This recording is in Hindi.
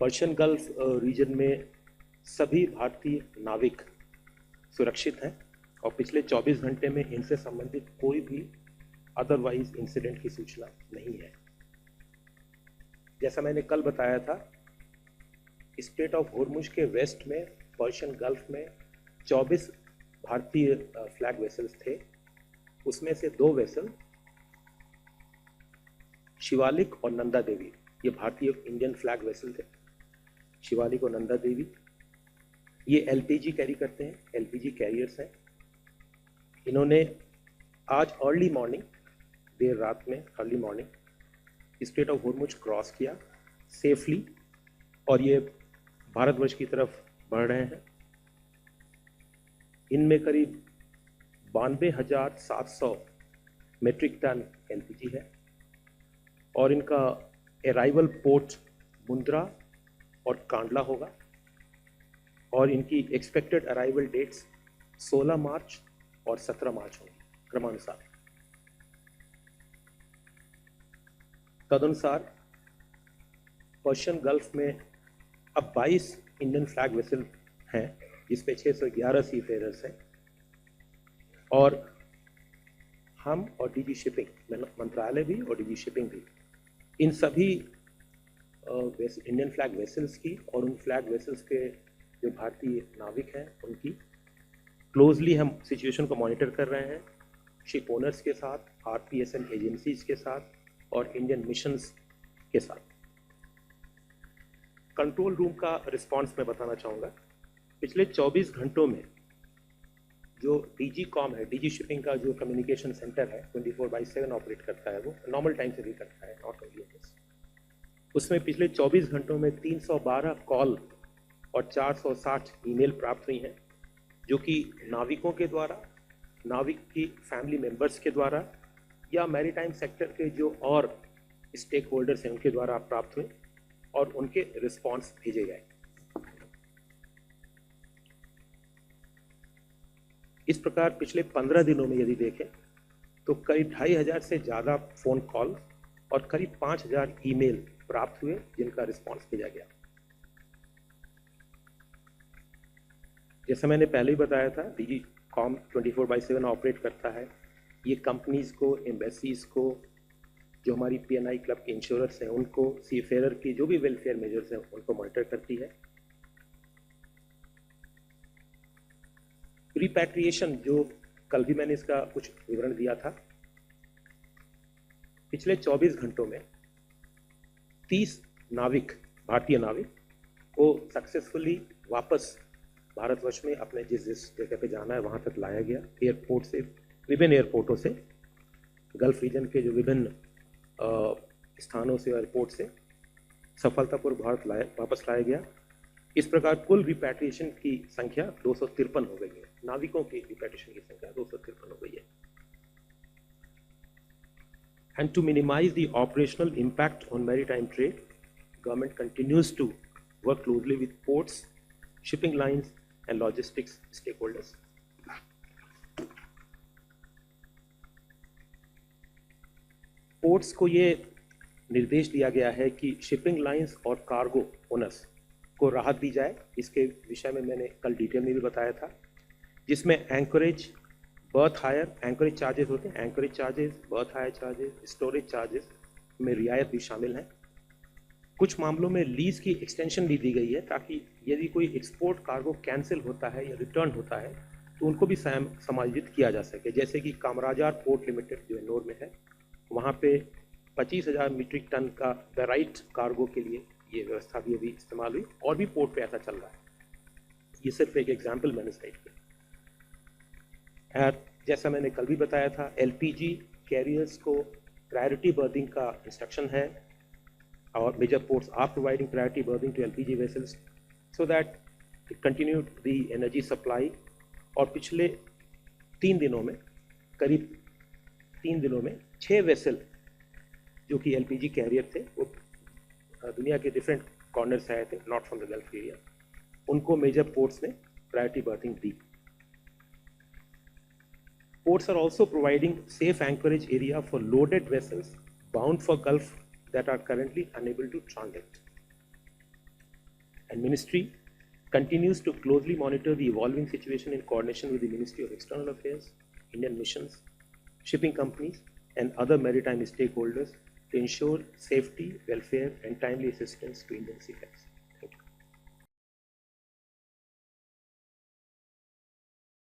पर्शियन गल्फ रीजन में सभी भारतीय नाविक सुरक्षित हैं और पिछले 24 घंटे में इनसे संबंधित कोई भी अदरवाइज इंसिडेंट की सूचना नहीं है। जैसा मैंने कल बताया था, स्ट्रेट ऑफ होर्मुज के वेस्ट में पर्शियन गल्फ में 24 भारतीय फ्लैग वेसल्स थे। उसमें से 2 वेसल शिवालिक और नंदा देवी, ये भारतीय इंडियन फ्लैग वेसल थे। शिवालिक और नंदा देवी ये एलपीजी कैरी करते हैं, एलपीजी कैरियर्स हैं। इन्होंने आज अर्ली मॉर्निंग, देर रात में early morning straight of Hormuz cross किया सेफली और ये भारतवर्ष की तरफ बढ़ रहे हैं। इनमें करीब 92,700 मेट्रिक टन एलपीजी है और इनका अराइवल पोर्ट मुंद्रा और कांडला होगा और इनकी एक्सपेक्टेड अराइवल डेट्स 16 मार्च और 17 मार्च होंगी क्रमानुसार। तदनुसार पर्शियन गल्फ में अब 22 इंडियन फ्लैग वेसल हैं, जिसपे 611 सी फेयरर्स हैं और हम और डीजी शिपिंग मंत्रालय भी और डीजी शिपिंग भी इन सभी इंडियन फ्लैग वेसल्स की और उन फ्लैग वेसल्स के जो भारतीय नाविक हैं उनकी क्लोजली हम सिचुएशन को मॉनिटर कर रहे हैं, शिप ओनर्स के साथ, आरपीएसएन एजेंसीज के साथ और इंडियन मिशंस के साथ। कंट्रोल रूम का रिस्पांस मैं बताना चाहूँगा। पिछले 24 घंटों में जो डीजी कॉम है, डीजी शिपिंग का जो कम्युनिकेशन सेंटर है 24/7 ऑपरेट करता है, वो नॉर्मल टाइम से भी करता है, नॉट ओनली दिस। उसमें पिछले 24 घंटों में 312 कॉल और 460 ईमेल प्राप्त हुई हैं, जो कि नाविकों के द्वारा, नाविक की फैमिली मेंबर्स के द्वारा या मैरीटाइम सेक्टर के जो और स्टेक होल्डर्स हैं उनके द्वारा प्राप्त हुए और उनके रिस्पांस भेजे गए। इस प्रकार पिछले 15 दिनों में यदि देखें तो करीब 2,500 से ज़्यादा फ़ोन कॉल और करीब 5,000 ईमेल प्राप्त हुए जिनका रिस्पांस भेजा गया। जैसा मैंने पहले ही बताया था, डीजी कॉम 24/7 ऑपरेट करता है। ये कंपनीज को, एम्बेसीज को, जो हमारी पीएनआई क्लब के इंश्योरर्स हैं उनको, सीफेयर की जो भी वेलफेयर मेजर्स हैं उनको मॉनिटर करती है। रिपैट्रिएशन, जो कल भी मैंने इसका कुछ विवरण दिया था, पिछले 24 घंटों में 30 नाविक, भारतीय नाविक को सक्सेसफुली वापस भारतवर्ष में अपने जिस जगह पे जाना है वहाँ तक लाया गया। एयरपोर्ट से, विभिन्न एयरपोर्टों से, गल्फ रीजन के जो विभिन्न स्थानों से, एयरपोर्ट से सफलतापूर्वक वापस लाया गया। इस प्रकार कुल रिपैट्रिएशन की संख्या 253 हो गई है। नाविकों की रिपैट्रिएशन की संख्या 253 हो गई है। And to minimize the operational impact on maritime trade, government continues to work closely with ports, shipping lines and logistics stakeholders. Ports को ये निर्देश दिया गया है कि शिपिंग लाइंस और कार्गो ओनर्स को राहत दी जाए। इसके विषय में मैंने कल डिटेल में भी बताया था, जिसमें anchorage, berth hire, anchorage charges होते हैं, anchorage charges, berth hire charges, storage charges में रियायत भी शामिल है। कुछ मामलों में लीज की एक्सटेंशन भी दी गई है ताकि यदि कोई एक्सपोर्ट कार्गो कैंसिल होता है या रिटर्न होता है तो उनको भी समायोजित किया जा सके। जैसे कि कामराजार पोर्ट लिमिटेड जो एन्नोर में है, वहाँ पे 25,000 मीट्रिक टन का बेराइट कार्गो के लिए ये व्यवस्था भी अभी इस्तेमाल हुई और भी पोर्ट पे ऐसा चल रहा है। ये सिर्फ एक एग्जाम्पल मैंने साइड किया। जैसा मैंने कल भी बताया था, एलपीजी कैरियर्स को प्रायोरिटी बर्थिंग का इंस्ट्रक्शन है और major ports are providing priority berthing to LPG vessels so that it continue the energy supply. और पिछले 3 दिनों में, करीब 3 दिनों में 6 वेसल जो कि एलपीजी कैरियर थे, वो दुनिया के डिफरेंट कॉर्नर से आए थे, not from the gulf area, उनको मेजर पोर्ट्स ने priority berthing the. Ports are also providing safe anchorage area for loaded vessels bound for Gulf that are currently unable to transit. And Ministry continues to closely monitor the evolving situation in coordination with the Ministry of External Affairs, Indian missions, shipping companies, and other maritime stakeholders to ensure safety, welfare, and timely assistance to Indian seafarers.